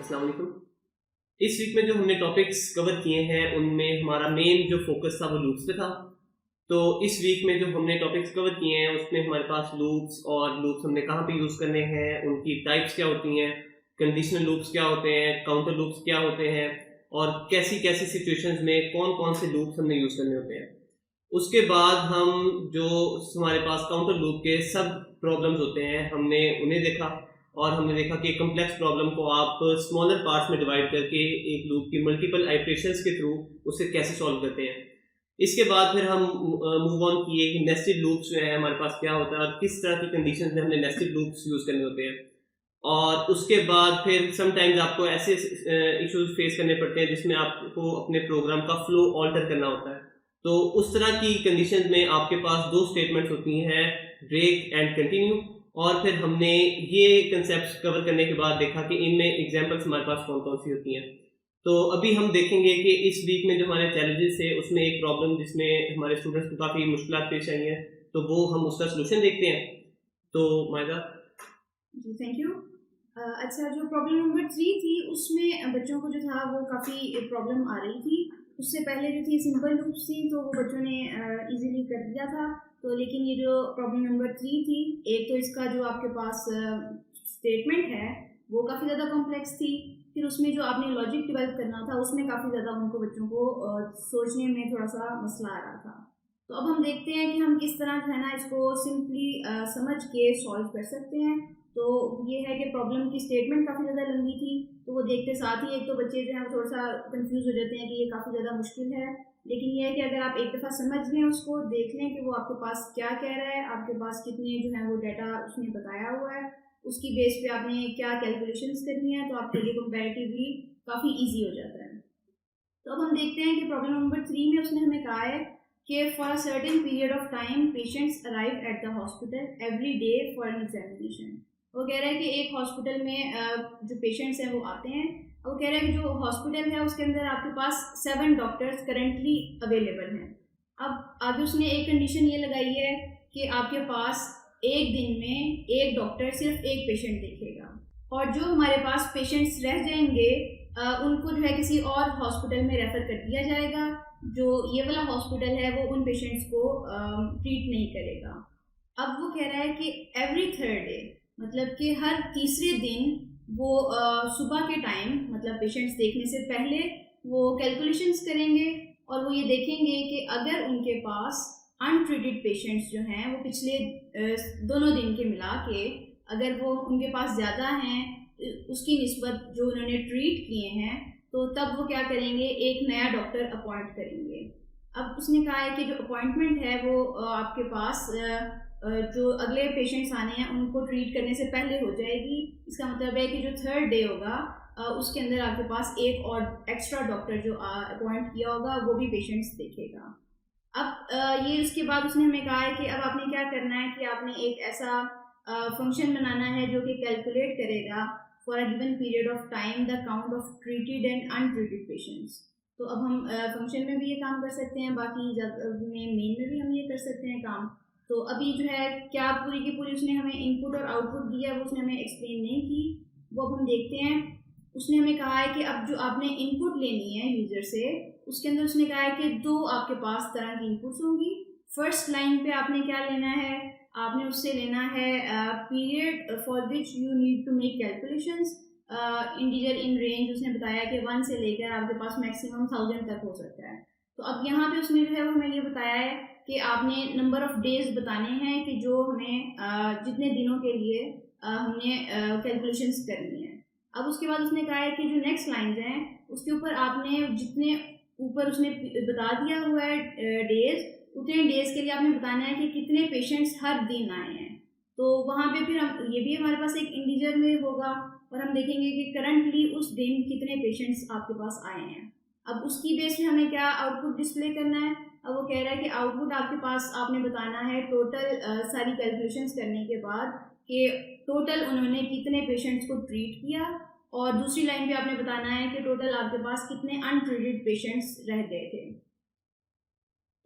अस्सलाम वालेकुम। इस वीक में जो हमने टॉपिक्स कवर किए हैं उनमें हमारा मेन जो फोकस था वो लूप्स पे था। तो इस वीक में जो हमने टॉपिक्स कवर किए हैं उसमें हमारे पास लूप्स हमने कहाँ पे यूज़ करने हैं, उनकी टाइप्स क्या होती हैं, कंडीशनल लूप्स क्या होते हैं, काउंटर लूप्स क्या होते हैं और कैसी कैसी सिचुएशंस में कौन कौन से लूप्स हमने यूज़ करने होते हैं। उसके बाद हम जो हमारे पास काउंटर लूप के सब प्रॉब्लम्स होते हैं हमने उन्हें देखा और हमने देखा कि कम्प्लेक्स प्रॉब्लम को आप स्मॉलर पार्ट्स में डिवाइड करके एक लूप की मल्टीपल आइटरेशंस के थ्रू उसे कैसे सॉल्व करते हैं। इसके बाद फिर हम मूव ऑन किए कि नेस्टेड लूप्स जो है हमारे पास क्या होता है और किस तरह की कंडीशंस में हमने नेस्टेड लूप्स यूज़ करने होते हैं। और उसके बाद फिर समटाइम्स आपको ऐसे इश्यूज फेस करने पड़ते हैं जिसमें आपको अपने प्रोग्राम का फ्लो ऑल्टर करना होता है। तो उस तरह की कंडीशंस में आपके पास दो स्टेटमेंट्स होती हैं, ब्रेक एंड कंटिन्यू। और फिर हमने ये कंसेप्ट्स कवर करने के बाद देखा कि इनमें एग्जांपल्स हमारे पास कौन कौन सी होती हैं। तो अभी हम देखेंगे कि इस वीक में जो हमारे चैलेंजेस है उसमें एक प्रॉब्लम जिसमें हमारे स्टूडेंट्स को काफ़ी मुश्किल पेश आई हैं, तो वो हम उसका सोल्यूशन देखते हैं। तो मायदा जी थैंक यू। अच्छा, जो प्रॉब्लम नंबर 3 थी उसमें बच्चों को जो था वो काफ़ी प्रॉब्लम आ रही थी। उससे पहले जो थी सिंपल लूप्स थी तो वो बच्चों ने इजीली कर दिया था। तो लेकिन ये जो प्रॉब्लम नंबर 3 थी, एक तो इसका जो आपके पास स्टेटमेंट है वो काफ़ी ज़्यादा कॉम्प्लेक्स थी। फिर उसमें जो आपने लॉजिक डेवलप करना था उसमें काफ़ी ज़्यादा उनको बच्चों को सोचने में थोड़ा सा मसला आ रहा था। तो अब हम देखते हैं कि हम किस तरह जो है ना इसको सिंपली समझ के सॉल्व कर सकते हैं। तो ये है कि प्रॉब्लम की स्टेटमेंट काफ़ी ज़्यादा लंबी थी, तो वो देखते साथ ही एक तो बच्चे जो हैं वो थोड़ा सा कंफ्यूज हो जाते हैं कि ये काफ़ी ज़्यादा मुश्किल है। लेकिन ये है कि अगर आप एक दफ़ा समझ लें उसको, देख लें कि वो आपके पास क्या कह रहा है, आपके पास कितने जो है वो डाटा उसने बताया हुआ है, उसकी बेस पे आपने क्या कैलकुलेशंस करनी है, तो आपके लिए कंपैरेटिवली काफ़ी ईजी हो जाता है। तो अब हम देखते हैं कि प्रॉब्लम नंबर 3 में उसने हमें कहा है कि for a certain period of time patients arrive at the hospital every day for an examination. वो कह रहा है कि एक हॉस्पिटल में जो पेशेंट्स हैं वो आते हैं। वो कह रहा है कि जो हॉस्पिटल है उसके अंदर आपके पास 7 डॉक्टर्स करेंटली अवेलेबल हैं। अब आगे उसने एक कंडीशन ये लगाई है कि आपके पास एक दिन में एक डॉक्टर सिर्फ एक पेशेंट देखेगा, और जो हमारे पास पेशेंट्स रह जाएंगे उनको जो है किसी और हॉस्पिटल में रेफ़र कर दिया जाएगा। जो ये वाला हॉस्पिटल है वो उन पेशेंट्स को ट्रीट नहीं करेगा। अब वो कह रहा है कि एवरी थर्ड डे, मतलब कि हर तीसरे दिन वो सुबह के टाइम, मतलब पेशेंट्स देखने से पहले वो कैलकुलेशंस करेंगे और वो ये देखेंगे कि अगर उनके पास अनट्रीटेड पेशेंट्स जो हैं वो पिछले दोनों दिन के मिला के अगर वो उनके पास ज़्यादा हैं उसकी निस्बत जो उन्होंने ट्रीट किए हैं, तो तब वो क्या करेंगे, एक नया डॉक्टर अपॉइंट करेंगे। अब उसने कहा है कि जो अपॉइंटमेंट है वो आपके पास जो अगले पेशेंट्स आने हैं उनको ट्रीट करने से पहले हो जाएगी। इसका मतलब है कि जो थर्ड डे होगा उसके अंदर आपके पास एक और एक्स्ट्रा डॉक्टर जो अपॉइंट किया होगा वो भी पेशेंट्स देखेगा। अब ये उसके बाद उसने हमें कहा है कि अब आपने क्या करना है कि आपने एक ऐसा फंक्शन बनाना है जो कि कैलकुलेट करेगा for a given period of time the count of treated and untreated patients. तो अब हम फंक्शन में भी ये काम कर सकते हैं, बाकी मेन में भी हम ये कर सकते हैं काम। तो अभी जो है क्या पूरी की पूरी उसने हमें इनपुट और आउटपुट दिया वो उसने हमें एक्सप्लेन नहीं की, वो अब हम देखते हैं। उसने हमें कहा है कि अब जो आपने इनपुट लेनी है यूज़र से, उसके अंदर उसने कहा है कि दो आपके पास तरह की इनपुट्स होंगी। फर्स्ट लाइन पे आपने क्या लेना है, आपने उससे लेना है period for which you need to make calculations, integer in range उसने बताया कि 1 से लेकर आपके पास मैक्सिमम 1000 तक हो सकता है। तो अब यहाँ पे उसने जो है वो हमें ये बताया है कि आपने नंबर ऑफ डेज बताने हैं कि जो हमें जितने दिनों के लिए हमने कैलकुलेशंस करनी है। अब उसके बाद उसने कहा है कि जो नेक्स्ट लाइन्स हैं उसके ऊपर आपने जितने ऊपर उसने बता दिया हुआ है डेज, उतने डेज के लिए आपने बताना है कि कितने पेशेंट्स हर दिन आए हैं। तो वहाँ पे फिर हम ये भी हमारे पास एक इंटीजर में होगा और हम देखेंगे कि करंटली उस दिन कितने पेशेंट्स आपके पास आए हैं। अब उसकी बेस पे हमें क्या आउटपुट डिस्प्ले करना है। अब वो कह रहा है कि आउटपुट आपके पास आपने बताना है टोटल सारी कैलकुलेशंस करने के बाद कि टोटल उन्होंने कितने पेशेंट्स को ट्रीट किया, और दूसरी लाइन पे आपने बताना है कि टोटल आपके पास कितने अनट्रीटेड पेशेंट्स रह गए थे।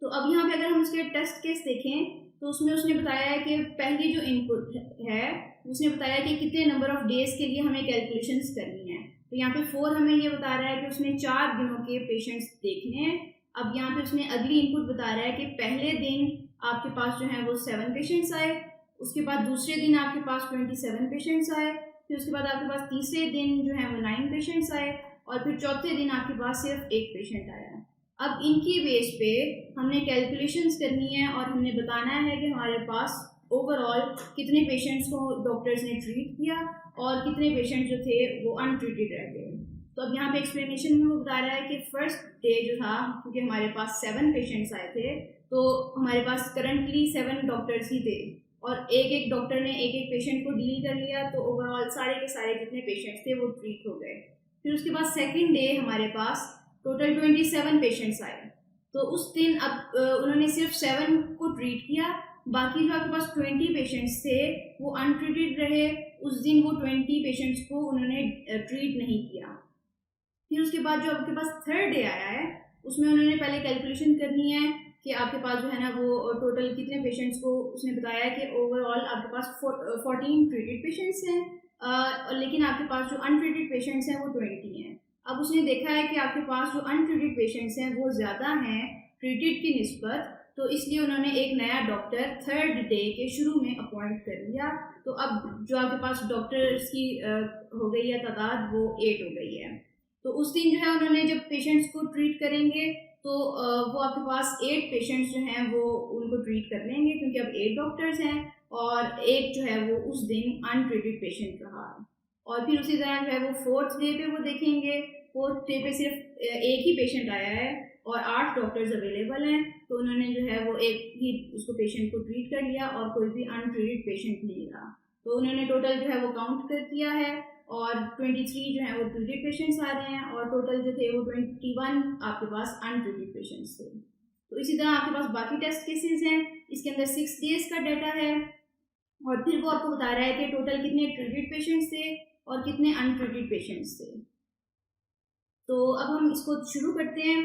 तो अब यहाँ पे अगर हम उसके टेस्ट केस देखें तो उसमें उसने बताया है कि पहली जो इनपुट है उसने बताया कि कितने नंबर ऑफ डेज़ के लिए हमें कैलकुलेशंस करनी है। तो यहाँ पे 4 हमें ये बता रहा है कि उसने 4 दिनों के पेशेंट्स देखने हैं। अब यहाँ पे उसने अगली इनपुट बता रहा है कि पहले दिन आपके पास जो है वो 7 पेशेंट्स आए, उसके बाद दूसरे दिन आपके पास 27 पेशेंट्स आए, फिर उसके बाद आपके पास तीसरे दिन जो है वो 9 पेशेंट्स आए, और फिर चौथे दिन आपके पास सिर्फ 1 पेशेंट आया है। अब इनकी बेस पे हमने कैलकुलेशंस करनी है और हमने बताना है कि हमारे पास ओवरऑल कितने पेशेंट्स को डॉक्टर्स ने ट्रीट किया और कितने पेशेंट जो थे वो अनट्रीटेड रह गए। तो अब यहाँ पे एक्सप्लेनेशन में वो बता रहा है कि फर्स्ट डे जो था, क्योंकि हमारे पास 7 पेशेंट्स आए थे, तो हमारे पास करंटली 7 डॉक्टर्स ही थे और एक एक डॉक्टर ने एक एक पेशेंट को डील कर लिया, तो ओवरऑल सारे के सारे जितने पेशेंट्स थे वो ट्रीट हो गए। फिर उसके बाद सेकेंड डे हमारे पास टोटल 27 पेशेंट्स आए। तो उस दिन अब उन्होंने सिर्फ 7 को ट्रीट किया, बाकी जो आपके पास 20 पेशेंट्स थे वो अनट्रीटेड रहे। उस दिन वो 20 पेशेंट्स को उन्होंने ट्रीट नहीं किया। फिर उसके बाद जो आपके पास थर्ड डे आया है, उसमें उन्होंने पहले कैलकुलेशन करनी है कि आपके पास जो है ना वो टोटल कितने पेशेंट्स को, उसने बताया कि ओवरऑल आपके पास 14 ट्रीटेड पेशेंट्स हैं, लेकिन आपके पास जो अनट्रीटेड पेशेंट्स हैं वो 20 हैं। अब उसने देखा है कि आपके पास जो अनट्रीटेड पेशेंट्स हैं वो ज़्यादा हैं ट्रीटेड की निस्बत, तो इसलिए उन्होंने एक नया डॉक्टर थर्ड डे के शुरू में अपॉइंट कर लिया। तो अब जो आपके पास डॉक्टर्स की हो गई है तादाद, वो 8 हो गई है। तो उस दिन जो है उन्होंने जब पेशेंट्स को ट्रीट करेंगे तो वो आपके पास 8 पेशेंट्स जो हैं वो उनको ट्रीट कर लेंगे, क्योंकि अब 8 डॉक्टर्स हैं और एक जो है वो उस दिन अनट्रीटेड पेशेंट रहा है। और फिर उसी तरह जो है वो फोर्थ डे पे वो देखेंगे, फोर्थ डे पे सिर्फ एक ही पेशेंट आया है और 8 डॉक्टर्स अवेलेबल हैं, तो उन्होंने जो है वो एक ही उसको पेशेंट को ट्रीट कर लिया और कोई भी अनट्रीटेड पेशेंट नहीं रहा। तो उन्होंने टोटल जो है वो काउंट कर किया है और 23 जो है वो ट्रीटेड पेशेंट्स आ रहे हैं और टोटल जो थे वो 21 आपके पास अनट्रीटेड पेशेंट्स थे। तो इसी तरह आपके पास बाकी टेस्ट केसेस हैं, इसके अंदर 6 डेज का डाटा है और फिर वो आपको बता रहा है कि टोटल कितने ट्रीटेड पेशेंट्स थे और कितने अनट्रीटेड पेशेंट्स थे। तो अब हम इसको शुरू करते हैं।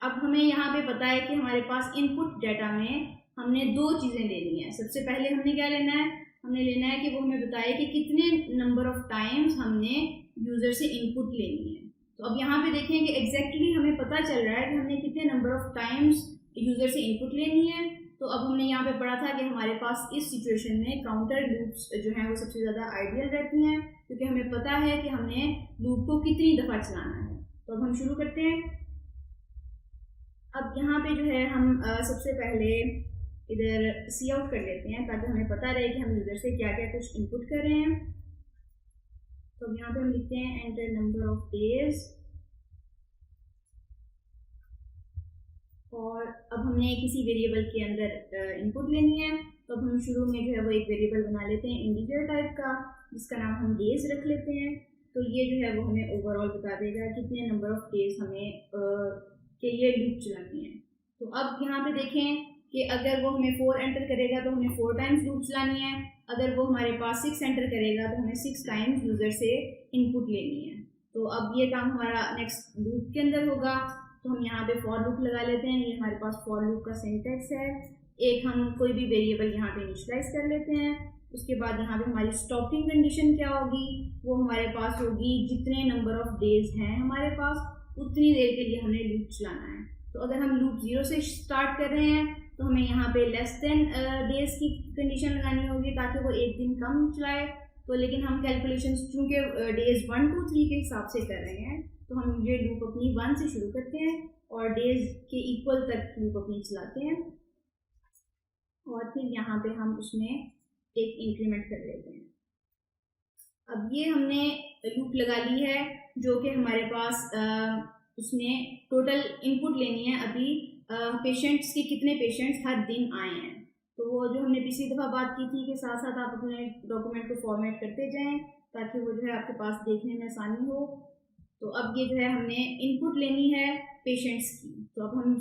अब हमें यहाँ पे पता है कि हमारे पास इनपुट डाटा में हमने 2 चीज़ें लेनी है। सबसे पहले हमने क्या लेना है, हमने लेना है कि वो हमें बताए कि कितने नंबर ऑफ टाइम्स हमने यूज़र से इनपुट लेनी है। तो अब यहाँ पे देखें कि एग्जैक्टली हमें पता चल रहा है कि हमने कितने नंबर ऑफ टाइम्स यूज़र से इनपुट लेनी है। तो अब हमने यहाँ पे पढ़ा था कि हमारे पास इस सिचुएशन में काउंटर लूप्स जो हैं वो सबसे ज़्यादा आइडियल रहती हैं, क्योंकि हमें पता है कि हमने लूप को कितनी दफ़ा चलाना है। तो अब हम शुरू करते हैं। अब यहाँ पे जो है हम सबसे पहले इधर सी आउट कर लेते हैं ताकि हमें पता रहे कि हम यूज़र से क्या क्या कुछ इनपुट कर रहे हैं। तो अब यहाँ पे हम लिखते हैं एंटर नंबर ऑफ डेज, और अब हमने किसी वेरिएबल के अंदर इनपुट लेनी है। तो अब हम शुरू में जो है वो एक वेरिएबल बना लेते हैं इंटीजर टाइप का, जिसका नाम हम डेज रख लेते हैं। तो ये जो है वो हमें ओवरऑल बता देगा कितने नंबर ऑफ डेज हमें के लिए लूप चलानी है। तो अब यहाँ पे देखें कि अगर वो हमें 4 एंटर करेगा तो हमें 4 टाइम्स लूप चलानी है, अगर वो हमारे पास 6 एंटर करेगा तो हमें 6 टाइम्स यूज़र से इनपुट लेनी है। तो अब ये काम हमारा नेक्स्ट लूप के अंदर होगा। तो हम यहाँ पे फॉर लूप लगा लेते हैं। ये हमारे पास फॉर लूप का सिंटैक्स है। एक हम कोई भी वेरिएबल यहाँ पे इनिशियलाइज कर लेते हैं। उसके बाद यहाँ पे हमारी स्टॉपिंग कंडीशन क्या होगी, वो हमारे पास होगी जितने नंबर ऑफ डेज हैं हमारे पास उतनी देर के लिए हमने लूप चलाना है। तो अगर हम लूप 0 से स्टार्ट कर रहे हैं तो हमें यहाँ पे लेस देन डेज की कंडीशन लगानी होगी ताकि वो एक दिन कम चलाए। तो लेकिन हम कैलकुलेशन चूँकि डेज 1 2 3 के हिसाब से कर रहे हैं, तो हम ये लूप अपनी 1 से शुरू करते हैं और डेज के इक्वल तक लूप अपनी चलाते हैं और फिर यहाँ पे हम उसमें एक इंक्रीमेंट कर लेते हैं। अब ये हमने लूप लगा ली है जो कि हमारे पास उसमें टोटल इनपुट लेनी है अभी पेशेंट्स के कितने पेशेंट्स हर दिन आए हैं। तो वो जो हमने पिछली दफ़ा बात की थी कि साथ साथ आप अपने डॉक्यूमेंट को फॉर्मेट करते जाएं ताकि वो जो है आपके पास देखने में आसानी हो। तो अब ये जो है हमने इनपुट लेनी है पेशेंट्स की। तो अब हम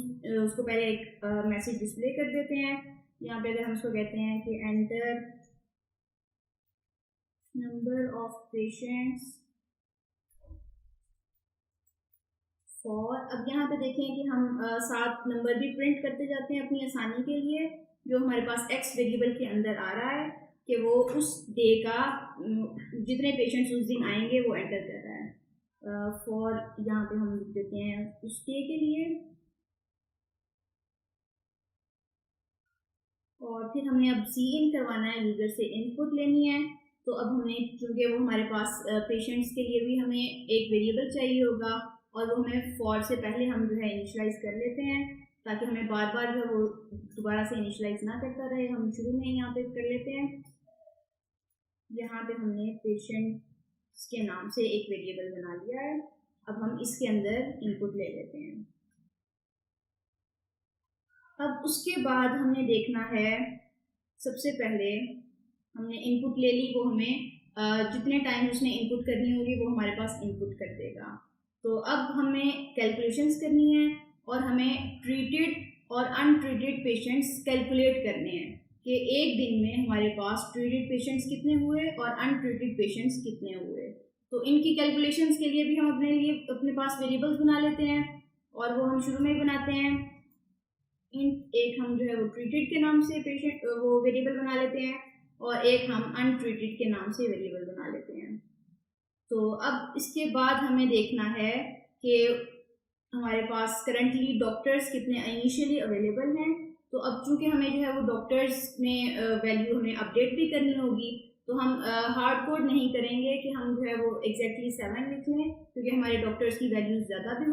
उसको पहले एक मैसेज डिस्प्ले कर देते हैं। यहाँ पे अगर हम उसको कहते हैं कि enter number of patients for, अब यहाँ पे देखें कि हम 7 नंबर भी प्रिंट करते जाते हैं अपनी आसानी के लिए, जो हमारे पास एक्स वेरिएबल के अंदर आ रहा है। कि वो उस डे का जितने पेशेंट्स उस दिन आएंगे वो एंटर कर रहा है। फॉर यहाँ पे हम लिख देते हैं उस डे के लिए, और फिर हमने अब सी इन करवाना है, यूज़र से इनपुट लेनी है। तो अब हमने, चूँकि वो हमारे पास पेशेंट्स के लिए भी हमें एक वेरिएबल चाहिए होगा, और वो हमें फॉर से पहले हम जो है इनिशलाइज कर लेते हैं, ताकि हमें बार बार जो वो दोबारा से इनिशलाइज ना करता रहे। हम शुरू में यहाँ पे कर लेते हैं। यहाँ पे हमने पेशेंट्स के नाम से एक वेरिएबल बना लिया है। अब हम इसके अंदर इनपुट ले लेते हैं। अब उसके बाद हमने देखना है, सबसे पहले हमने इनपुट ले ली, वो हमें जितने टाइम उसने इनपुट करनी होगी वो हमारे पास इनपुट कर देगा। तो अब हमें कैलकुलेशंस करनी है, और हमें ट्रीटेड और अनट्रीटेड पेशेंट्स कैलकुलेट करने हैं कि एक दिन में हमारे पास ट्रीटेड पेशेंट्स कितने हुए और अनट्रीटेड पेशेंट्स कितने हुए। तो इनकी कैलकुलेशंस के लिए भी हम अपने पास वेरिएबल्स बना लेते हैं, और वो हम शुरू में ही बनाते हैं। एक हम जो है वो ट्रीटेड के नाम से पेशेंट वो वेरिएबल बना लेते हैं, और एक हम अनट्रीटेड के नाम से वेरिएबल बना लेते हैं। तो अब इसके बाद हमें देखना है कि हमारे पास करंटली डॉक्टर्स कितने इनिशियली अवेलेबल हैं। तो अब चूँकि हमें जो है वो डॉक्टर्स में वैल्यू हमें अपडेट भी करनी होगी, तो हम हार्ड कोड नहीं करेंगे कि हम जो है वो एग्जैक्टली 7 लिख लें, क्योंकि हमारे डॉक्टर्स की वैल्यूज़ ज़्यादा भी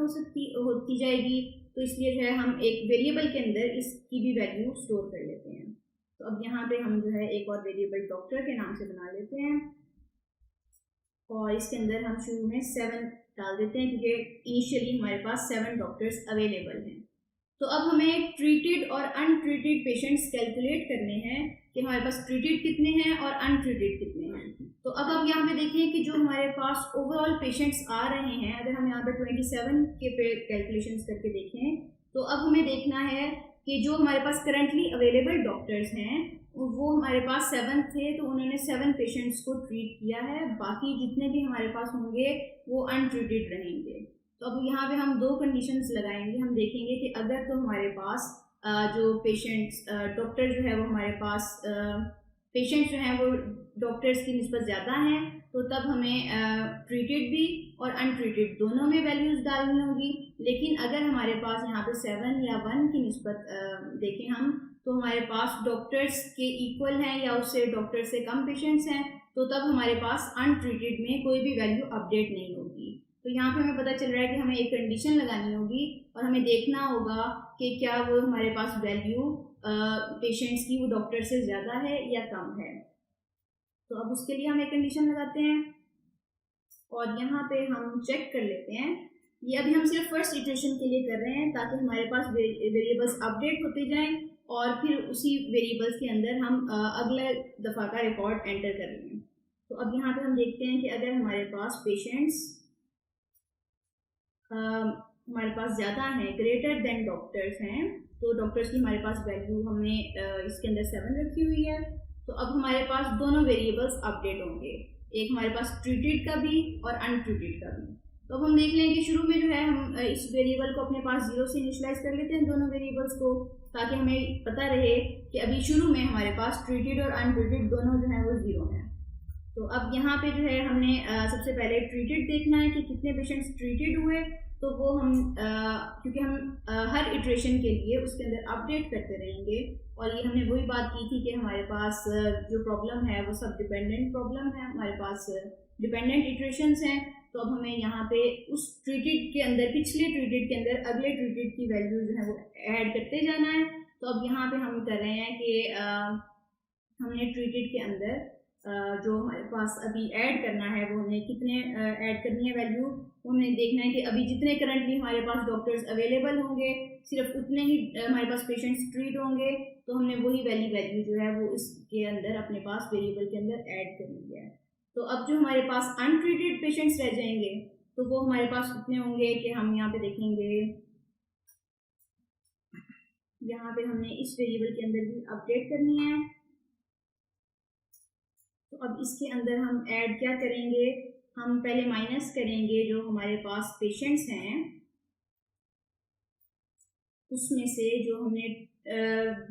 होती जाएगी। तो इसलिए जो है हम एक वेरिएबल के अंदर इसकी भी वैल्यू स्टोर कर लेते हैं। तो अब यहाँ पे हम जो है एक और वेरिएबल डॉक्टर के नाम से बना लेते हैं, और इसके अंदर हम शुरू में 7 डाल देते हैं, क्योंकि इनिशियली हमारे पास 7 डॉक्टर्स अवेलेबल हैं। तो अब हमें ट्रीटेड और अनट्रीटेड पेशेंट्स कैलकुलेट करने हैं कि हमारे पास ट्रीटेड कितने हैं और अनट्रीटेड कितने हैं। तो अब आप यहाँ पे देखिए कि जो हमारे पास ओवरऑल पेशेंट्स आ रहे हैं, अगर हम यहाँ पे 27 के पे कैलकुलेशंस करके देखें, तो अब हमें देखना है कि जो हमारे पास करंटली अवेलेबल डॉक्टर्स हैं वो हमारे पास 7 थे, तो उन्होंने 7 पेशेंट्स को ट्रीट किया है। बाकी जितने भी हमारे पास होंगे वो अनट्रीटेड रहेंगे। तो अब यहाँ पे हम 2 कंडीशंस लगाएंगे। हम देखेंगे कि अगर तो हमारे पास जो पेशेंट्स डॉक्टर जो है वो हमारे पास पेशेंट्स जो हैं वो डॉक्टर्स की निस्बत ज़्यादा हैं, तो तब हमें ट्रीटेड भी और अनट्रीटेड दोनों में वैल्यूज़ डालनी होगी। लेकिन अगर हमारे पास यहाँ पे 7 या 1 की निस्बत देखें हम, तो हमारे पास डॉक्टर्स के इक्वल हैं या उससे डॉक्टर से कम पेशेंट्स हैं, तो तब हमारे पास अनट्रीटेड में कोई भी वैल्यू अपडेट नहीं होगी। तो यहाँ पे हमें पता चल रहा है कि हमें एक कंडीशन लगानी होगी, और हमें देखना होगा कि क्या वो हमारे पास वैल्यू पेशेंट्स की वो डॉक्टर से ज़्यादा है या कम है। तो अब उसके लिए हम एक कंडीशन लगाते हैं, और यहाँ पे हम चेक कर लेते हैं। ये अभी हम सिर्फ फर्स्ट इटरेशन के लिए कर रहे हैं, ताकि हमारे पास वेरिएबल्स अपडेट होते जाएं, और फिर उसी वेरिएबल्स के अंदर हम अगले दफ़ा का रिकॉर्ड एंटर कर लें। तो अब यहाँ पे हम देखते हैं कि अगर हमारे पास पेशेंट्स हमारे पास ज़्यादा हैं, ग्रेटर देन डॉक्टर्स हैं, तो डॉक्टर्स की हमारे पास वैल्यू हमने इसके अंदर 7 रखी हुई है। तो अब हमारे पास दोनों वेरिएबल्स अपडेट होंगे, एक हमारे पास ट्रीटेड का भी और अनट्रीटेड का भी। तो अब हम देख लें कि शुरू में जो है हम इस वेरिएबल को अपने पास 0 से इनिशलाइज कर लेते हैं दोनों वेरिएबल्स को, ताकि हमें पता रहे कि अभी शुरू में हमारे पास ट्रीटेड और अनट्रीटेड दोनों जो है वो 0 हैं। तो अब यहाँ पे जो है हमने सबसे पहले ट्रीटेड देखना है कि कितने पेशेंट्स ट्रीटेड हुए। तो वो हम क्योंकि हम हर इटरेशन के लिए उसके अंदर अपडेट करते रहेंगे, और ये हमने वही बात की थी कि हमारे पास जो प्रॉब्लम है वो सब डिपेंडेंट प्रॉब्लम है, हमारे पास डिपेंडेंट इटरेशंस हैं। तो अब हमें यहाँ पे उस ट्रीटेड के अंदर, पिछले ट्रीटेड के अंदर अगले ट्रीटेड की वैल्यू जो है वो ऐड करते जाना है। तो अब यहाँ पे हम कर रहे हैं कि हमने ट्रीटेड के अंदर जो हमारे पास अभी ऐड करना है वो हमने कितने ऐड करनी है वैल्यू, हमने देखना है कि अभी जितने करंटली हमारे पास डॉक्टर्स अवेलेबल होंगे सिर्फ उतने ही हमारे पास पेशेंट्स ट्रीट होंगे। तो हमने वही वैल्यू जो है वो इसके अंदर अपने पास वेरिएबल के अंदर ऐड करनी है। तो अब जो हमारे पास अनट्रीटेड पेशेंट्स रह जाएंगे, तो वो हमारे पास कितने होंगे कि हम यहाँ पे देखेंगे, यहाँ पे हमने इस वेरिएबल के अंदर भी अपडेट करनी है। तो अब इसके अंदर हम ऐड क्या करेंगे, हम पहले माइनस करेंगे जो हमारे पास पेशेंट्स हैं उसमें से जो हमने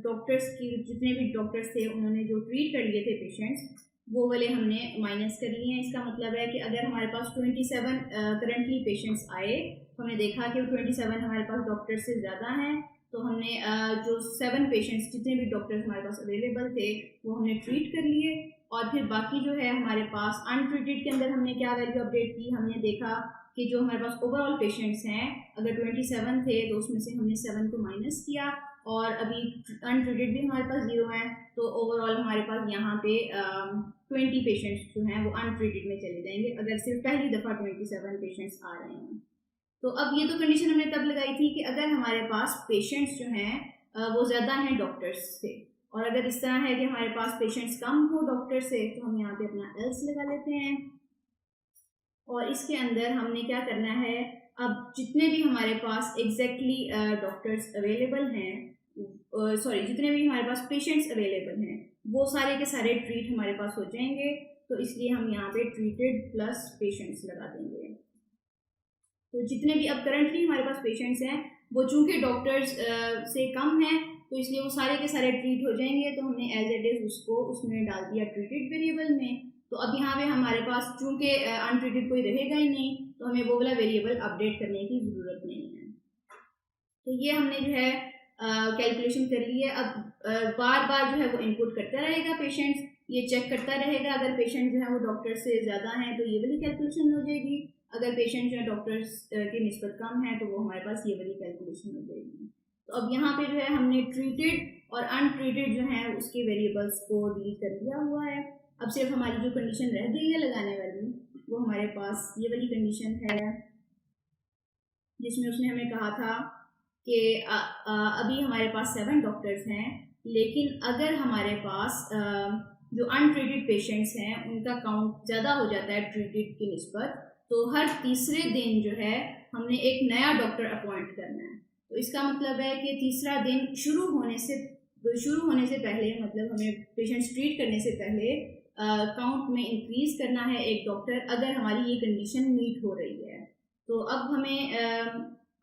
डॉक्टर्स की जितने भी डॉक्टर्स थे उन्होंने जो ट्रीट कर लिए थे पेशेंट्स वो वाले हमने माइनस कर लिए हैं। इसका मतलब है कि अगर हमारे पास 27 करंटली पेशेंट्स आए तो हमने देखा कि 27 हमारे पास डॉक्टर्स से ज़्यादा हैं, तो हमने जो 7 पेशेंट्स जितने भी डॉक्टर्स हमारे पास अवेलेबल थे वो हमने ट्रीट कर लिए। और फिर बाकी जो है हमारे पास अनट्रीटेड के अंदर हमने क्या वैल्यू अपडेट की, हमने देखा कि जो हमारे पास ओवरऑल पेशेंट्स हैं अगर 27 थे तो उसमें से हमने 7 को माइनस किया, और अभी अनट्रीटेड भी हमारे पास 0 हैं, तो ओवरऑल हमारे पास यहाँ पे 20 पेशेंट्स जो हैं वो अनट्रीटेड में चले जाएंगे अगर सिर्फ पहली दफ़ा 27 पेशेंट्स आ रहे हैं। तो अब ये तो कंडीशन हमने तब लगाई थी कि अगर हमारे पास पेशेंट्स जो हैं वो ज़्यादा हैं डॉक्टर्स से, और अगर इस तरह है कि हमारे पास पेशेंट्स कम हो डॉक्टर से तो हम यहाँ पे अपना एल्स लगा लेते हैं। और इसके अंदर हमने क्या करना है, अब जितने भी हमारे पास एग्जैक्टली डॉक्टर्स अवेलेबल हैं, सॉरी जितने भी हमारे पास पेशेंट्स अवेलेबल हैं वो सारे के सारे ट्रीट हमारे पास हो जाएंगे, तो इसलिए हम यहाँ पे ट्रीटेड प्लस पेशेंट्स लगा देंगे। तो जितने भी अब करंटली हमारे पास पेशेंट्स हैं वो चूँकि डॉक्टर्स से कम हैं तो इसलिए वो सारे के सारे ट्रीट हो जाएंगे, तो हमने एज इट इज़ उसको उसमें डाल दिया ट्रीटेड वेरिएबल में। तो अब यहाँ पे हमारे पास चूँकि अनट्रीटेड कोई रहेगा ही नहीं तो हमें वो वाला वेरिएबल अपडेट करने की ज़रूरत नहीं है। तो ये हमने जो है कैलकुलेशन कर ली है। अब बार बार जो है वो इनपुट करता रहेगा पेशेंट्स, ये चेक करता रहेगा, अगर पेशेंट जो है वो डॉक्टर से ज़्यादा हैं तो ये वाली कैलकुलेशन हो जाएगी, अगर पेशेंट जो है डॉक्टर्स की निस्बत कम है तो वो हमारे पास ये वाली कैलकुलेशन हो जाएगी। तो अब यहाँ पे जो है हमने ट्रीटेड और अनट्रीटेड जो है उसके वेरिएबल्स को डिलीट कर दिया हुआ है। अब सिर्फ हमारी जो कंडीशन रह गई है लगाने वाली वो हमारे पास ये वाली कंडीशन है जिसमें उसने हमें कहा था कि अभी हमारे पास 7 डॉक्टर्स हैं, लेकिन अगर हमारे पास जो अनट्रीटेड पेशेंट्स हैं उनका काउंट ज़्यादा हो जाता है ट्रीटेड की निस्बत, तो हर तीसरे दिन जो है हमने एक नया डॉक्टर अपॉइंट करना है। तो इसका मतलब है कि तीसरा दिन शुरू होने से पहले, मतलब हमें पेशेंट्स ट्रीट करने से पहले काउंट में इंक्रीज़ करना है एक डॉक्टर, अगर हमारी ये कंडीशन मीट हो रही है। तो अब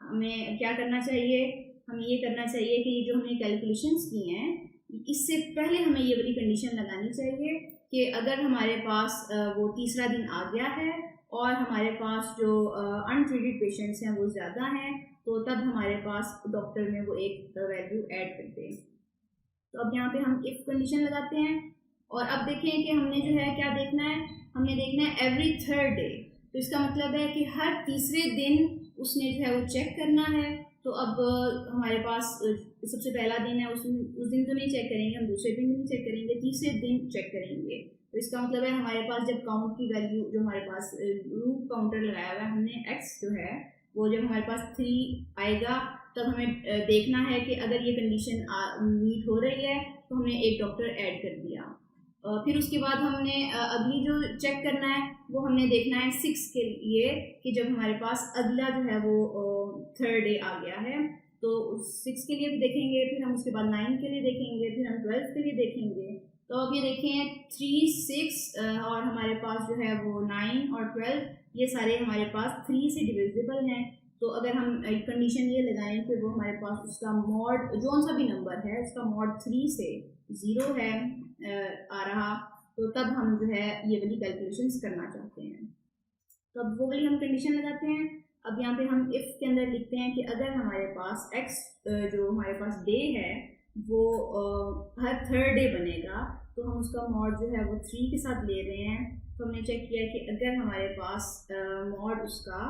हमें क्या करना चाहिए, हमें ये करना चाहिए कि जो हमने कैलकुलेशंस की हैं इससे पहले हमें ये वाली कंडीशन लगानी चाहिए कि अगर हमारे पास वो तीसरा दिन आ गया है और हमारे पास जो अनट्रीटेड पेशेंट्स हैं वो ज़्यादा हैं, तो तब हमारे पास डॉक्टर में वो एक वैल्यू ऐड करते हैं। तो अब यहाँ पे हम इफ़ कंडीशन लगाते हैं, और अब देखें कि हमने जो है क्या देखना है, हमने देखना है एवरी थर्ड डे। तो इसका मतलब है कि हर तीसरे दिन उसने जो है वो चेक करना है। तो अब हमारे पास सबसे पहला दिन है, उस दिन तो नहीं चेक करेंगे, हम दूसरे दिन भी नहीं चेक करेंगे, तीसरे दिन चेक करेंगे। तो इसका मतलब है हमारे पास जब काउंट की वैल्यू, जो हमारे पास लूप काउंटर लगाया हुआ है हमने x जो है वो जब हमारे पास 3 आएगा तब हमें देखना है कि अगर ये कंडीशन मीट हो रही है तो हमने एक डॉक्टर ऐड कर दिया। फिर उसके बाद हमने अगली जो चेक करना है वो हमने देखना है 6 के लिए कि जब हमारे पास अगला जो है वो थर्ड डे आ गया है, तो 6 के लिए भी देखेंगे, फिर हम उसके बाद 9 के लिए देखेंगे, फिर हम 12 के लिए देखेंगे। तो अब ये देखें 3, 6 और हमारे पास जो है वो 9 और 12 ये सारे हमारे पास 3 से डिविजिबल हैं। तो अगर हम कंडीशन ये लगाएं कि वो हमारे पास उसका मॉड जो सा भी नंबर है उसका मॉड 3 से 0 है आ रहा, तो तब हम जो है ये वाली कैलकुलेशंस करना चाहते हैं। तो अब वो वाली हम कंडीशन लगाते हैं। अब यहाँ पे हम इफ़ के अंदर लिखते हैं कि अगर हमारे पास x जो हमारे पास डे है वो हर थर्ड डे बनेगा, तो हम उसका मॉड जो है वो 3 के साथ ले रहे हैं। तो हमने चेक किया कि अगर हमारे पास मॉड उसका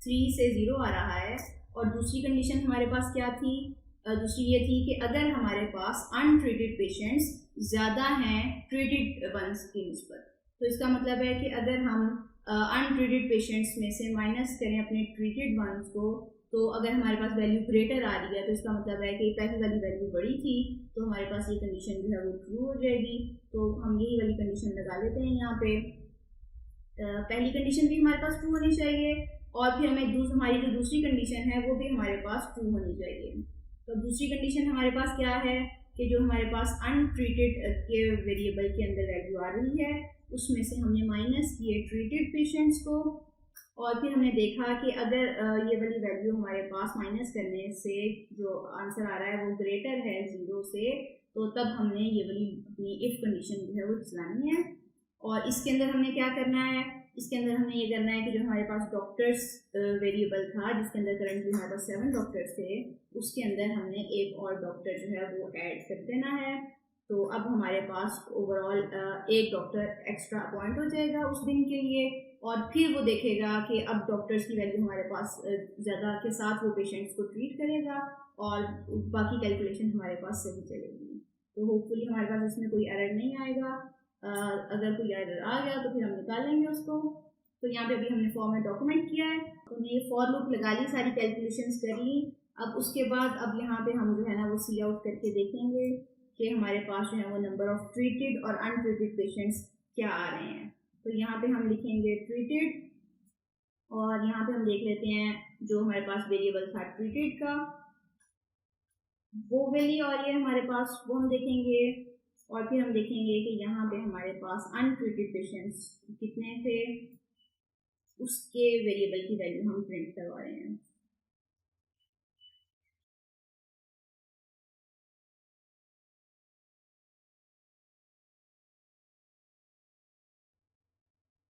3 से 0 आ रहा है, और दूसरी कंडीशन हमारे पास क्या थी, दूसरी ये थी कि अगर हमारे पास अनट्रीटेड पेशेंट्स ज़्यादा हैं ट्रीटेड वंस की निस्बत। तो इसका मतलब है कि अगर हम अनट्रीटेड पेशेंट्स में से माइनस करें अपने ट्रीटेड वंस को, तो अगर हमारे पास वैल्यू ग्रेटर आ रही है तो इसका मतलब है कि पहली वाली वैल्यू बड़ी थी, तो हमारे पास ये कंडीशन जो है वो ट्रू हो जाएगी। तो हम यही वाली कंडीशन लगा लेते हैं यहाँ पे। पहली कंडीशन भी हमारे पास ट्रू होनी चाहिए, और फिर हमें हमारी जो दूसरी कंडीशन है वो भी हमारे पास ट्रू होनी चाहिए। तो दूसरी कंडीशन हमारे पास क्या है कि जो हमारे पास अनट्रीटेड के वेरिएबल के अंदर वैल्यू आ रही है उसमें से हमने माइनस किए ट्रीटेड पेशेंट्स को, और फिर हमने देखा कि अगर ये वाली वैल्यू हमारे पास माइनस करने से जो आंसर आ रहा है वो ग्रेटर है 0 से, तो तब हमने ये वाली अपनी इफ कंडीशन जो है वो चलानी है। और इसके अंदर हमने क्या करना है, इसके अंदर हमने ये करना है कि जो हमारे पास डॉक्टर्स वेरिएबल था जिसके अंदर करंटली हमारे पास 7 डॉक्टर्स थे, उसके अंदर हमने एक और डॉक्टर जो है वो ऐड कर देना है। तो अब हमारे पास ओवरऑल एक डॉक्टर एक्स्ट्रा अपॉइंट हो जाएगा उस दिन के लिए, और फिर वो देखेगा कि अब डॉक्टर्स की वैल्यू हमारे पास ज़्यादा के साथ वो पेशेंट्स को ट्रीट करेगा और बाकी कैलकुलेशन हमारे पास सही चलेगी। तो होपफुली हमारे पास इसमें कोई एरर नहीं आएगा। अगर कोई एरर आ गया तो फिर हम निकालेंगे उसको। तो यहाँ पे अभी हमने फॉर्म में डॉक्यूमेंट किया है, हमने ये फॉर लूप लगा ली, सारी कैलकुलेशंस कर ली। अब उसके बाद अब यहाँ पे हम जो है ना वो सी आउट करके देखेंगे कि हमारे पास जो है वो नंबर ऑफ ट्रीटेड और अनट्रीटेड पेशेंट्स क्या आ रहे हैं। तो यहाँ पे हम लिखेंगे ट्रीटेड, और यहाँ पे हम देख लेते हैं जो हमारे पास वेरिएबल था ट्रीटेड का वो वैल्यू और ये हमारे पास वो हम देखेंगे, और फिर हम देखेंगे कि यहाँ पे हमारे पास अनट्रीटेड पेशेंट्स कितने थे, उसके वेरिएबल की वैल्यू हम प्रिंट करवा रहे हैं।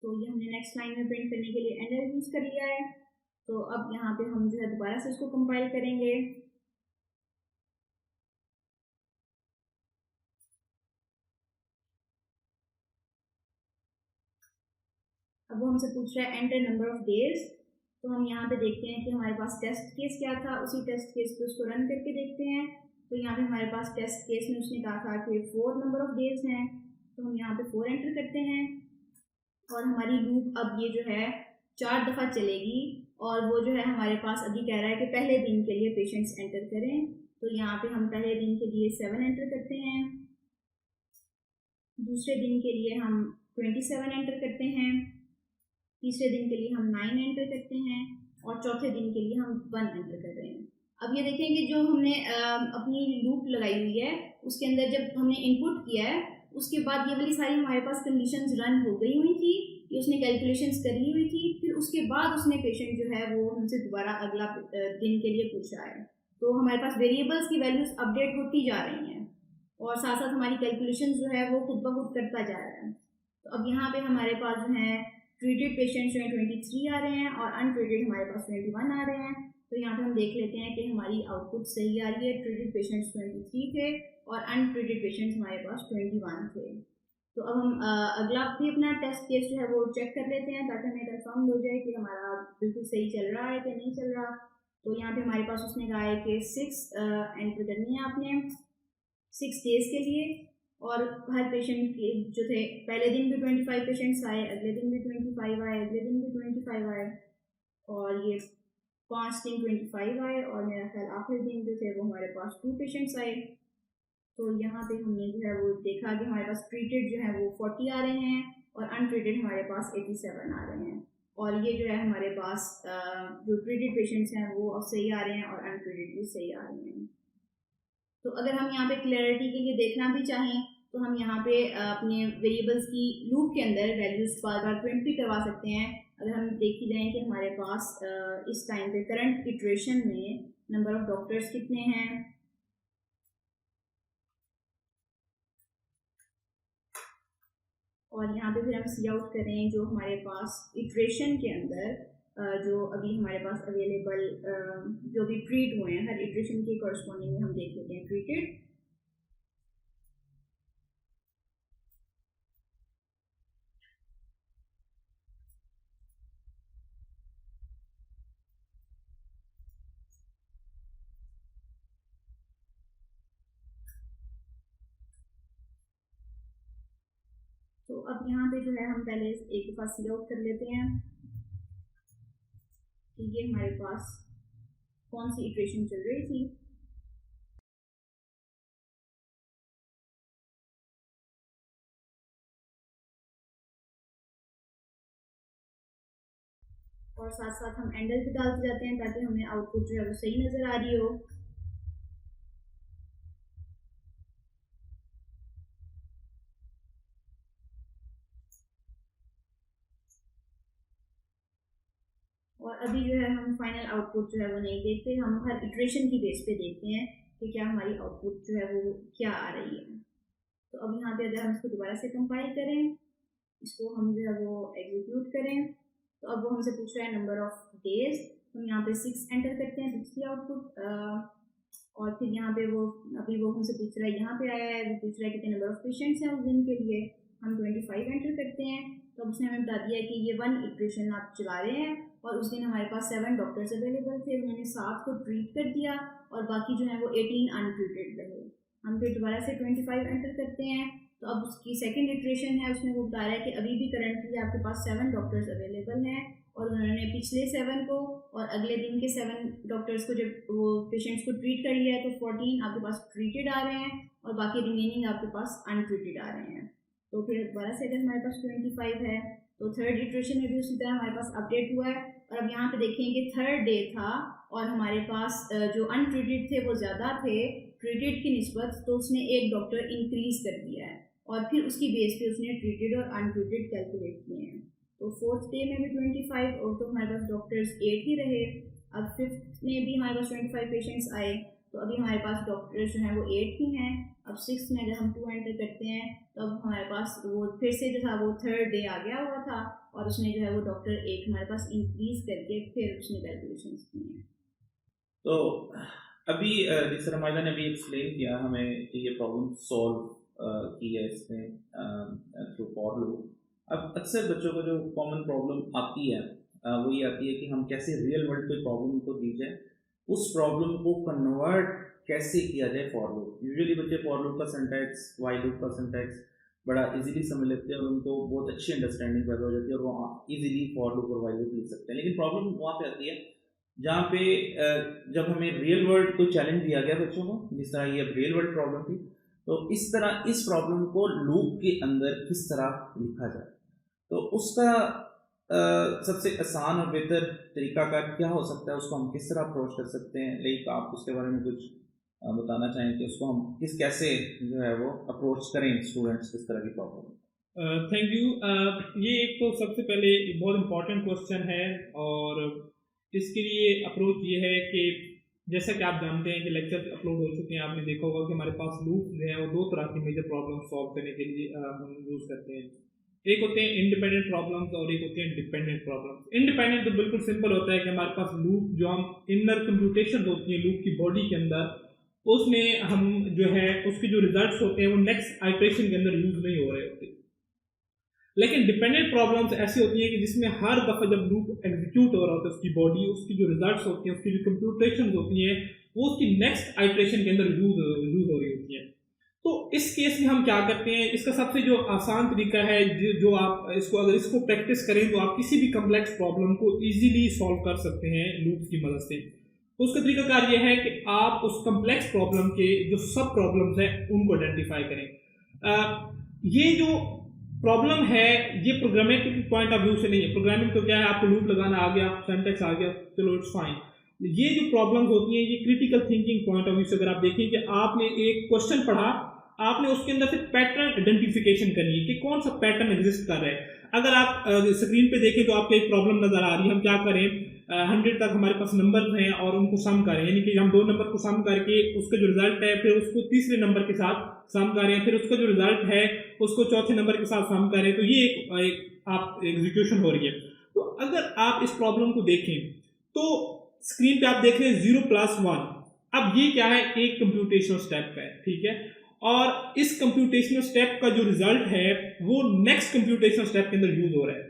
तो ये हमने नेक्स्ट लाइन में प्रिंट करने के लिए एंटर यूज कर लिया है। तो अब यहाँ पे हम जो है दोबारा से इसको कंपाइल करेंगे। अब वो हमसे पूछ रहा है एंटर नंबर ऑफ डेज। तो हम यहाँ पे देखते हैं कि हमारे पास टेस्ट केस क्या था, उसी टेस्ट केस पे उसको रन करके देखते हैं। तो यहाँ पे हमारे पास टेस्ट केस में उसने कहा था कि 4 नंबर ऑफ डेज हैं, तो हम यहाँ पे 4 एंटर करते हैं, और हमारी लूप अब ये जो है 4 दफ़ा चलेगी, और वो जो है हमारे पास अभी कह रहा है कि पहले दिन के लिए पेशेंट्स एंटर करें। तो यहाँ पे हम पहले दिन के लिए 7 एंटर करते हैं, दूसरे दिन के लिए हम 27 एंटर करते हैं, तीसरे दिन के लिए हम 9 एंटर करते हैं, और चौथे दिन के लिए हम 1 एंटर कर रहे हैं। अब ये देखें कि जो हमने अपनी लूप लगाई हुई है उसके अंदर जब हमने इनपुट किया है उसके बाद ये वाली सारी हमारे पास कंडीशंस रन हो गई हुई थी, ये उसने कैलकुलेशंस कर ली हुई थी। फिर उसके बाद उसने पेशेंट जो है वो हमसे दोबारा अगला दिन के लिए पूछा है। तो हमारे पास वेरिएबल्स की वैल्यूज अपडेट होती जा रही हैं, और साथ साथ हमारी कैलकुलेशन जो है वो खुद ब खुद करता जा रहा है। तो अब यहाँ पे हमारे पास जो है ट्रीटेड पेशेंट्स जो है 23 आ रहे हैं, और अनट्रीटेड हमारे पास 21 आ रहे हैं। तो यहाँ पे हम देख लेते हैं कि हमारी आउटपुट सही आ रही है, ट्रीटेड पेशेंट्स 23 थे और अनट्रीटेड पेशेंट्स हमारे पास 21 थे। तो अब हम अगला भी अपना टेस्ट केस जो है वो चेक कर लेते हैं ताकि हमें कंफर्म हो जाए कि हमारा बिल्कुल सही चल रहा है कि नहीं चल रहा। तो यहाँ पे हमारे पास उसने कहा है कि 6 एंटर करनी है आपने 6 डेज के लिए, और हर पेशेंट के जो थे पहले दिन भी 25 पेशेंट्स आए, अगले दिन भी 25 आए, अगले दिन भी 25 आए, और ये 5 दिन 25 आए, और मेरा ख्याल आखिरी दिन जो थे वो हमारे पास 2 पेशेंट्स आए। तो यहाँ पे हमने जो है वो देखा कि हमारे पास ट्रीटेड जो है वो 40 आ रहे हैं, और अनट्रीटेड हमारे पास 87 आ रहे हैं, और ये जो है हमारे पास जो ट्रीटेड पेशेंट्स हैं वो अब सही आ रहे हैं और अनट्रीटेड भी सही आ रहे हैं। तो अगर हम यहाँ पे क्लैरिटी के लिए देखना भी चाहें तो हम यहाँ पे अपने वेरिएबल्स की लूप के अंदर वैल्यूज बार बार प्रिंट भी करवा सकते हैं। अगर हम देखी जाए कि हमारे पास इस टाइम पे करंट इटरेशन में नंबर ऑफ डॉक्टर्स कितने हैं, और यहाँ पे फिर हम सी आउट करें जो हमारे पास इटरेशन के अंदर जो अभी हमारे पास अवेलेबल जो भी ट्रीट हुए हैं हर इटरेशन के कॉरस्पॉन्डिंग में हम देख लेते हैं ट्रीटेड। तो अब यहाँ पे जो है हम पहले एक दफ़ा सी आउट कर लेते हैं कि ये हमारे पास कौन सी इटरेशन चल रही थी। और साथ साथ हम एंडल भी डालते जाते हैं ताकि हमें आउटपुट जो है वो सही नज़र आ रही हो। और अभी जो है हम फाइनल आउटपुट जो है वो नहीं देखते, हम हर इटरेशन की बेस पे देखते हैं कि क्या हमारी आउटपुट जो है वो क्या आ रही है। तो अब यहाँ पे अगर हम इसको दोबारा से कंपाइल करें, इसको हम जो है वो एग्जीक्यूट करें, तो अब वो हमसे पूछ रहा है नंबर ऑफ डेज। हम यहाँ पे 6 एंटर करते हैं, 6 की आउटपुट, और फिर यहाँ पे वो अभी वो हमसे पूछ रहा है, यहाँ पे आया है वो पूछ रहा है कितने नंबर ऑफ पेशेंट्स हैं उस दिन के लिए। हम 25 एंटर करते हैं, तो अब उसने हमें बता दिया कि ये 1 इटरेशन आप चला रहे हैं, और उस दिन हमारे पास 7 डॉक्टर्स अवेलेबल थे, उन्होंने 7 को ट्रीट कर दिया और बाकी जो है वो 18 अनट्रीटेड रहे। हम फिर दोबारा से 25 एंटर करते हैं, तो अब उसकी सेकंड इटरेशन है, उसमें वो बता रहा है कि अभी भी करंटली आपके पास 7 डॉक्टर्स अवेलेबल हैं, और उन्होंने पिछले 7 को और अगले दिन के 7 डॉक्टर्स को जब वो पेशेंट्स को ट्रीट कर लिया है तो 14 आपके पास ट्रीटेड आ रहे हैं और बाकी रिमेनिंग आपके पास अनट्रीटेड आ रहे हैं। तो फिर दोबारा से अगर हमारे पास 25 है तो थर्ड इटरेशन में भी उसी तरह हमारे पास अपडेट हुआ है, और अब यहाँ पे देखें कि थर्ड डे था और हमारे पास जो अनट्रीटेड थे वो ज़्यादा थे ट्रीटेड की निस्बत, तो उसने एक डॉक्टर इंक्रीज़ कर दिया है और फिर उसकी बेस पे उसने ट्रीटेड और अनट्रीटेड कैलकुलेट किए हैं। तो फोर्थ डे में भी 25, और तो हमारे पास डॉक्टर्स 8 ही रहे। अब फिफ्थ में भी हमारे पास 25 पेशेंट्स आए, तो अभी हमारे पास डॉक्टर्स जो हैं वो 8 ही हैं। अब सिक्स में अगर हम 2 एंटर करते हैं तो अब हमारे पास वो फिर से जो था वो थर्ड डे आ गया हुआ था, और उसने जो है वो डॉक्टर 1 हमारे पास इंक्रीज करके फिर उसने कैलकुलेशंस की हैं। तो अभी जिस तरह माइदा ने अभी एक्सप्लेन किया हमें कि ये प्रॉब्लम सॉल्व की है इसने थ्रू फॉर लूप। अब अक्सर बच्चों को जो कॉमन प्रॉब्लम आती है वो ये आती है कि हम कैसे रियल वर्ल्ड कोई प्रॉब्लम को दी जाए, उस प्रॉब्लम को कन्वर्ट कैसे किया जाए फॉर लूप। यूजुअली बच्चे फॉर लूप का सिंटैक्स, व्हाइल लूप का सिंटैक्स बड़ा इजीली समझ लेते हैं और उनको बहुत अच्छी अंडरस्टैंडिंग पैदा हो जाती है और वो इजीली फॉर लूप और व्हाइल लूप लिख सकते हैं। लेकिन प्रॉब्लम वहाँ पे आती है जहाँ पे जब हमें रियल वर्ल्ड कोई चैलेंज दिया गया बच्चों को, जिस तरह ये रियल वर्ल्ड प्रॉब्लम थी, तो इस तरह इस प्रॉब्लम को लूप के अंदर किस तरह लिखा जाए, तो उसका सबसे आसान और बेहतर तरीका का क्या हो सकता है, उसको हम किस तरह अप्रोच कर सकते हैं। लेकिन आप उसके बारे में कुछ बताना चाहें कि उसको हम कैसे जो है वो अप्रोच करें स्टूडेंट्स किस तरह की प्रॉब्लम। Thank you. ये एक तो सबसे पहले बहुत इम्पॉर्टेंट क्वेश्चन है, और इसके लिए अप्रोच ये है कि जैसा कि आप जानते हैं कि लेक्चर अपलोड हो चुके हैं, आपने देखा होगा कि हमारे पास लूप जो है वो 2 तरह की मेजर प्रॉब्लम सॉल्व करने के लिए हम यूज़ करते हैं। एक होते हैं इंडिपेंडेंट प्रॉब्लम्स और एक होते हैं डिपेंडेंट प्रॉब्लम्स। इंडिपेंडेंट तो बिल्कुल सिंपल होता है कि हमारे पास लूप जो हम इनर कंप्यूटेशन होती है लूप की बॉडी के अंदर, उसमें हम जो है उसके जो रिजल्ट्स होते हैं वो नेक्स्ट आइटरेशन के अंदर यूज नहीं हो रहे होते। लेकिन डिपेंडेंट प्रॉब्लम्स ऐसी होती हैं कि जिसमें हर दफ़ा जब लूप एग्जीक्यूट हो रहा होता है उसकी बॉडी, उसकी जो रिजल्ट्स होती हैं, उसकी जो कंप्यूटेशन होती हैं, वो उसकी नेक्स्ट आइटरेशन के अंदर यूज हो रही होती हैं। तो इस केस में हम क्या करते हैं, इसका सबसे जो आसान तरीका है जो आप इसको अगर इसको प्रैक्टिस करें तो आप किसी भी कम्प्लेक्स प्रॉब्लम को ईजिली सॉल्व कर सकते हैं लूप्स की मदद से। तो उसका तरीकाकार ये है कि आप उस कम्प्लेक्स प्रॉब्लम के जो सब प्रॉब्लम्स हैं उनको आइडेंटिफाई करें। ये जो प्रॉब्लम है ये प्रोग्रामिंग पॉइंट ऑफ व्यू से नहीं है। प्रोग्रामिंग तो क्या है, आपको लूप लगाना आ गया, सिंटैक्स आ गया, चलो इट्स फाइन। ये जो प्रॉब्लम्स होती हैं ये critical thinking point of view से अगर आप देखें कि आपने एक क्वेश्चन पढ़ा, आपने उसके अंदर से पैटर्न आइडेंटिफिकेशन करनी है कि कौन सा पैटर्न एग्जिस्ट कर रहा है। अगर आप स्क्रीन पे देखें तो आपको एक प्रॉब्लम नजर आ रही है, हम क्या करें 100 तक हमारे पास नंबर हैं और उनको सम करें, यानी कि हम 2 नंबर को सम करके उसका जो रिजल्ट है फिर उसको तीसरे नंबर के साथ सम करें, फिर उसका जो रिजल्ट है उसको चौथे नंबर के साथ सम करें, तो ये एक आप एग्जीक्यूशन हो रही है। तो अगर आप इस प्रॉब्लम को देखें तो स्क्रीन पे आप देख रहे हैं 0+1। अब ये क्या है, एक कंप्यूटेशनल स्टेप है, ठीक है, और इस कंप्यूटेशनल स्टेप का जो रिजल्ट है वो नेक्स्ट कंप्यूटेशनल स्टेप के अंदर यूज हो रहा है,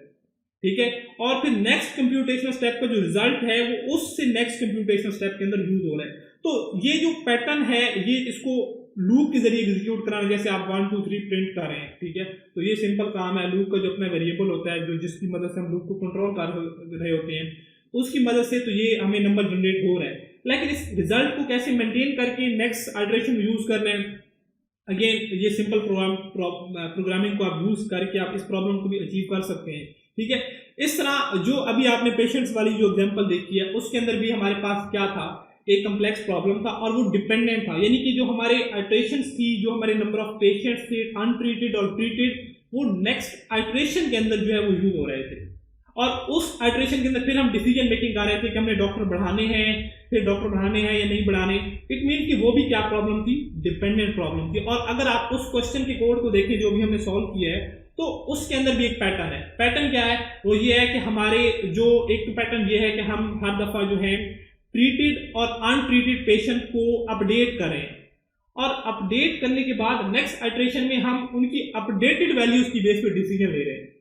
ठीक है, और फिर नेक्स्ट कंप्यूटेशनल स्टेप का जो रिजल्ट है वो उससे नेक्स्ट कंप्यूटेशनल स्टेप के अंदर यूज हो रहा है। तो ये जो पैटर्न है ये इसको लूप के जरिए एग्जीक्यूट कराना, जैसे आप 1 2 3 प्रिंट कर रहे हैं, ठीक है, तो ये सिंपल काम है। लूप का जो अपना वेरिएबल होता है जो जिसकी मदद से हम लूप को कंट्रोल कर रहे होते हैं उसकी मदद से तो ये हमें नंबर जनरेट हो रहा है। लेकिन इस रिजल्ट को कैसे मेंटेन करके नेक्स्ट आइटरेशन यूज कर रहे हैं, अगेन ये सिंपल प्रोग्रामिंग को आप यूज करके आप इस प्रॉब्लम को भी अचीव कर सकते हैं, ठीक है। इस तरह जो अभी आपने पेशेंट्स वाली जो एग्जांपल देखी है उसके अंदर भी हमारे पास क्या था, एक कम्प्लेक्स प्रॉब्लम था और वो डिपेंडेंट था, यानी कि जो हमारे आइटरेशंस थी, जो हमारे नंबर ऑफ पेशेंट्स थे अनट्रीटेड और ट्रीटेड, वो नेक्स्ट आइटरेशन के अंदर जो है वो यूज हो रहे थे। और उस आइट्रेशन के अंदर फिर हम डिसीजन मेकिंग कर रहे थे कि हमने डॉक्टर बढ़ाने हैं, फिर डॉक्टर बढ़ाने हैं या नहीं बढ़ाने। इट मीन कि वो भी क्या प्रॉब्लम थी, डिपेंडेंट प्रॉब्लम थी। और अगर आप उस क्वेश्चन के कोड को देखें जो भी हमने सॉल्व किया है, तो उसके अंदर भी एक पैटर्न है। पैटर्न क्या है, वो ये है कि हमारे जो एक पैटर्न ये है कि हम हर दफा जो है ट्रीटेड और अनट्रीटेड पेशेंट को अपडेट करें, और अपडेट करने के बाद नेक्स्ट आइट्रेशन में हम उनकी अपडेटेड वैल्यूज की बेस पे डिसीजन ले रहे हैं।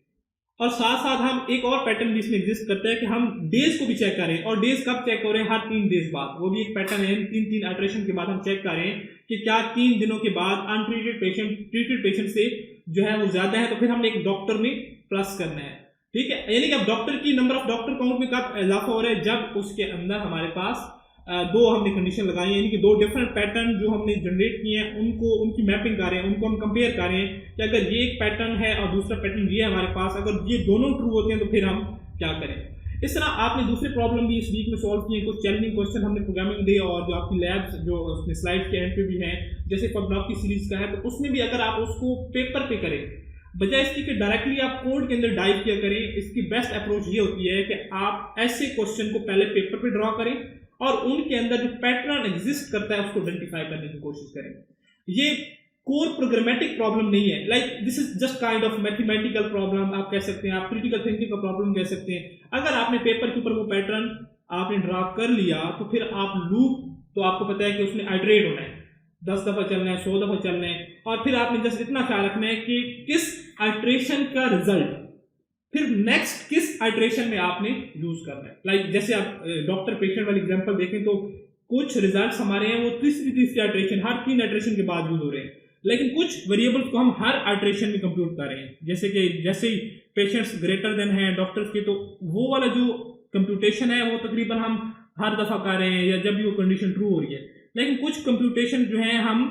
और साथ साथ हम एक और पैटर्न भी इसमें एग्जिस्ट करता है कि हम डेज को भी चेक करें, और डेज कब चेक हो रहे हैं, हर 3 डेज बाद। वो भी एक पैटर्न है, 3 आइट्रेशन के बाद हम चेक करें कि क्या 3 दिनों के बाद अनट्रीटेड पेशेंट ट्रीटेड पेशेंट से जो है वो ज्यादा है, तो फिर हमने एक डॉक्टर में प्लस करना है। ठीक है, यानी कि अब डॉक्टर की नंबर ऑफ डॉक्टर काउंट में कब इजाफा हो रहा है, जब उसके अंदर हमारे पास 2 हमने कंडीशन लगाई है, यानी कि 2 डिफरेंट पैटर्न जो हमने जनरेट किए हैं उनको उनकी मैपिंग कर रहे हैं, उनको हम कंपेयर कर रहे हैं कि अगर ये एक पैटर्न है और दूसरा पैटर्न ये है हमारे पास, अगर ये दोनों ट्रू होते हैं तो फिर हम क्या करें। इस तरह आपने दूसरे प्रॉब्लम भी इस वीक में सॉल्व किए, कुछ चैलेंजिंग क्वेश्चन हमने प्रोग्रामिंग डे और जो आपकी लैब्स जो उसमें स्लाइड के एंड पे भी हैं, जैसे फॉर ब्लॉक की सीरीज का है, तो उसमें भी अगर आप उसको पेपर पे करें बजाय इसकी कि डायरेक्टली आप कोड के अंदर डाइव किया करें, इसकी बेस्ट अप्रोच ये होती है कि आप ऐसे क्वेश्चन को पहले पेपर पे ड्रॉ करें और उनके अंदर जो पैटर्न एग्जिस्ट करता है उसको आइडेंटिफाई करने की कोशिश करें। ये कोर प्रोग्रामेटिक प्रॉब्लम नहीं है, like this is just kind of mathematical problem आप कह सकते हैं, आप क्रिटिकल थिंकिंग का प्रॉब्लम कह सकते हैं। अगर आपने पेपर के ऊपर वो पैटर्न आपने ड्रा कर लिया तो फिर आप लूप, तो आपको पता है कि उसमें आइटरेट होना है, 10 दफा चलना है, 100 दफा चलना है, और फिर आपने जस्ट इतना ख्याल रखना है कि किस आइट्रेशन का रिजल्ट फिर नेक्स्ट किस आइट्रेशन में आपने यूज करना है। लाइक जैसे आप डॉक्टर पेशेंट वाली एग्जांपल देखें तो कुछ रिजल्ट्स हमारे हैं वो तीसरी आइट्रेशन, हर 3 आइट्रेशन के बाद यूज हो रहे हैं, लेकिन कुछ वेरिएबल्स को हम हर आइट्रेशन में कंप्यूट कर रहे हैं। जैसे ही पेशेंट्स ग्रेटर देन हैं डॉक्टर्स के, तो वो वाला जो कंप्यूटेशन है वो तकरीबन हम हर दफा कर रहे हैं या जब भी वो कंडीशन ट्रू हो रही है। लेकिन कुछ कंप्यूटेशन जो है हम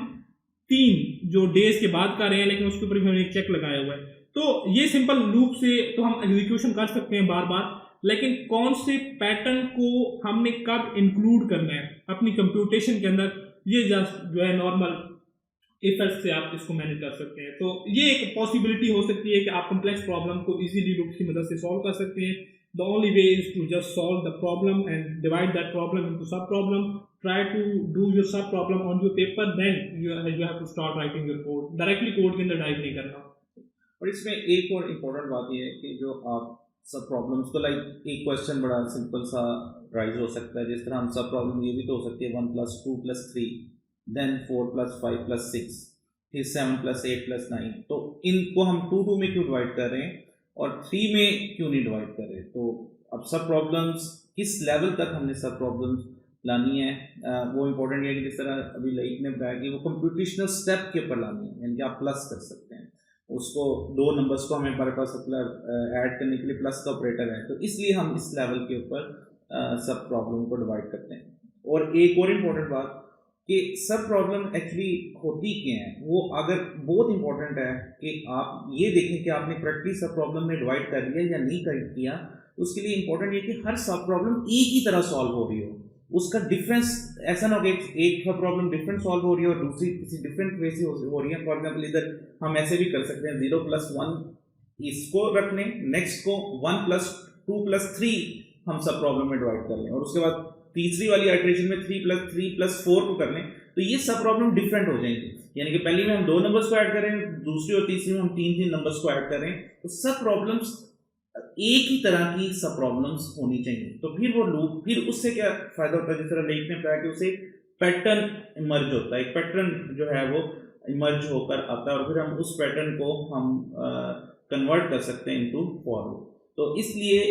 3 जो डेज के बाद कर रहे हैं, लेकिन उसके ऊपर भी हमने एक चेक लगाया हुआ है। तो ये सिंपल लूप से तो हम एग्जीक्यूशन कर सकते हैं बार बार, लेकिन कौन से पैटर्न को हमने कब इंक्लूड करना है अपनी कंप्यूटेशन के अंदर, ये जस्ट जो है नॉर्मल इफेक्ट से आप इसको मैनेज कर सकते हैं। तो ये एक पॉसिबिलिटी हो सकती है कि आप कॉम्प्लेक्स प्रॉब्लम को इजीली लूप की मदद से सॉल्व कर सकते हैं। The only way is to just solve the problem and divide that problem into sub problem, try to do your sub problem on your paper, then you have to start writing your code, directly code के अंदर dive नहीं करना। और इसमें एक और important बात ये है कि जो आप सब प्रॉब्लम्स को लाइक एक क्वेश्चन बड़ा सिंपल सा राइज हो सकता है, जिस तरह हम सब प्रॉब्लम ये भी तो हो सकती है 1 + 2 + 3 देन 4 + 5 + 6 फिर 7 + 8 + 9। तो इनको हम 2 में क्यों डिवाइड कर रहे हैं और 3 में क्यों नहीं डिवाइड कर रहे। तो अब सब प्रॉब्लम्स किस लेवल तक हमने सब प्रॉब्लम्स लानी है, वो इम्पोर्टेंट है कि जिस तरह अभी लाइक ने बताया कि वो कंप्यूटेशनल स्टेप के ऊपर लानी है, यानी कि आप प्लस कर सकते हैं उसको, 2 नंबर्स को हमें हमारे पास ऐड करने के लिए प्लस का ऑपरेटर है, तो इसलिए हम इस लेवल के ऊपर सब प्रॉब्लम को डिवाइड करते हैं। और एक और इम्पोर्टेंट बात कि सब प्रॉब्लम एक्चुअली होती क्या है, वो अगर बहुत इंपॉर्टेंट है कि आप ये देखें कि आपने करेक्टली सब प्रॉब्लम में डिवाइड कर दिया या नहीं कर किया। उसके लिए इंपॉर्टेंट ये कि हर सब प्रॉब्लम एक ही तरह सॉल्व हो रही हो, उसका डिफरेंस ऐसा ना हो कि एक सब प्रॉब्लम डिफरेंट सॉल्व हो रही है और दूसरी किसी डिफरेंट वे से हो रही है। फॉर एग्जांपल इधर हम ऐसे भी कर सकते हैं 0 + 1 इसको रख लें, नेक्स्ट को 1 + 2 + 3 हम सब प्रॉब्लम में डिवाइड कर लें, और उसके बाद तीसरी वाली आइट्रेशन में 3 + 3 + 4 को कर लें, तो ये सब प्रॉब्लम डिफरेंट हो जाएंगे। यानी कि पहली में हम 2 नंबर्स को ऐड करें, दूसरी और तीसरी में हम 3 नंबर्स को ऐड करें, तो सब प्रॉब्लम्स एक ही तरह की सब प्रॉब्लम्स होनी चाहिए। तो फिर वो लूप, फिर उससे क्या फायदा होता है, जिस तरह लेख ने बताया कि उसे पैटर्न इमर्ज होता है, एक पैटर्न जो है वो इमर्ज होकर आता है और फिर हम उस पैटर्न को हम कन्वर्ट कर सकते हैं इनटू फॉर लूप। तो इसलिए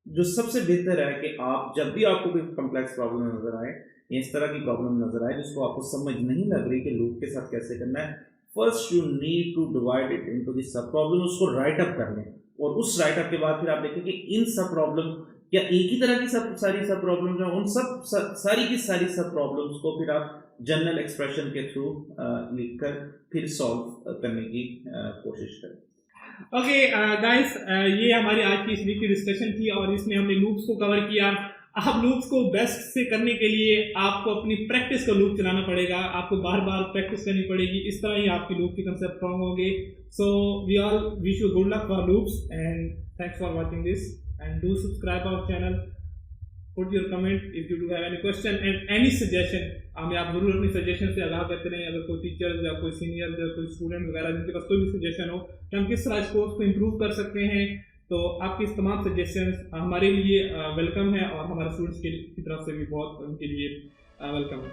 जो सबसे बेहतर है कि आप जब भी आपको कोई कॉम्प्लेक्स प्रॉब्लम नजर आए या इस तरह की प्रॉब्लम नजर आए जिसको आपको समझ नहीं लग रही कि लूप के साथ कैसे करना है, first you need to divide it into the sub problem, उसको राइट अप कर लें, और उस राइट अप के बाद फिर आप देखें कि इन सब प्रॉब्लम या एक ही तरह की सारी सब प्रॉब्लम जो उन सारी की सारी सब प्रॉब्लम्स को फिर आप जनरल एक्सप्रेशन के थ्रू लिखकर फिर सॉल्व करने की कोशिश करें। ओके गाइस, ये हमारी आज की इस वीक की डिस्कशन थी और इसमें हमने लूप्स को कवर किया। आप लूप्स को बेस्ट से करने के लिए आपको अपनी प्रैक्टिस का लूप चलाना पड़ेगा, आपको बार बार प्रैक्टिस करनी पड़ेगी, इस तरह ही आपकी लूप के कंसेप्ट स्ट्रॉन्ग होंगे। So we all wish you good luck for loops and thanks for watching this. and do subscribe our channel. Put your comment if you do have any question and any suggestion. हमें आप जरूर अपनी suggestion से आगाह करते रहें। अगर कोई टीचर्स या कोई सीनियर या कोई स्टूडेंट वगैरह जिनके पास कोई भी सजेशन हो कि हम किस तरह इस कोर्स को इम्प्रूव कर सकते हैं, तो आपकी इस तमाम सजेशंस हमारे लिए वेलकम है और हमारे स्टूडेंट्स की तरफ से भी बहुत उनके लिए वेलकम है।